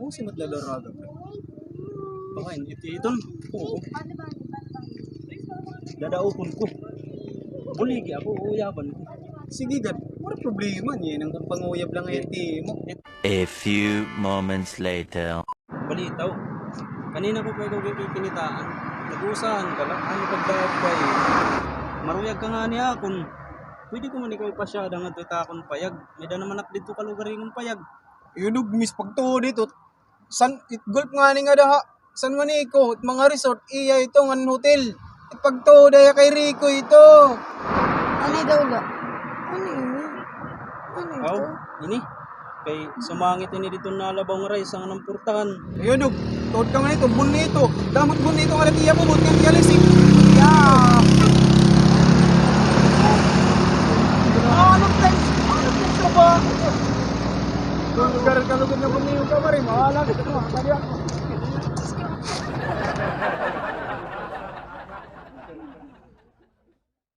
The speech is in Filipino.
Oo, si Matladaraga. Baka ito. Oo. Dadaupon ko. Buligi ako, uyaban ko. Sige, dad. Wala problema niya. Nang panguyab lang mo. A few moments later. Balitaw. Kanina ko pa ikaw kinitaan. Nag-uusahan ka lang. Ano pagdahap ka eh. Maruyag ka nga niya kung pwede ko man ikaw ipasyada nga tutakon payag. May da naman dito ka lugar yung payag. Yunug miss pagtuo dito. San golf nga ni nga daha. San man iko mga resort iya ito nga hotel. Pagtuo daya kay Rico ito. Ano daw lo? Ano ini? Ano ito? Aw, ini. Kay sumangit ini dito nalabaw nga rice ang nampurtahan. Yunug, tuod ka nga nito, bonito. Damot bonito nga natiya mo, buti kang tialisik. Yeah. Ano ka ba? Kung lugar ka lugod na bumiyo ka, Mari, mahala ka. Mali ako.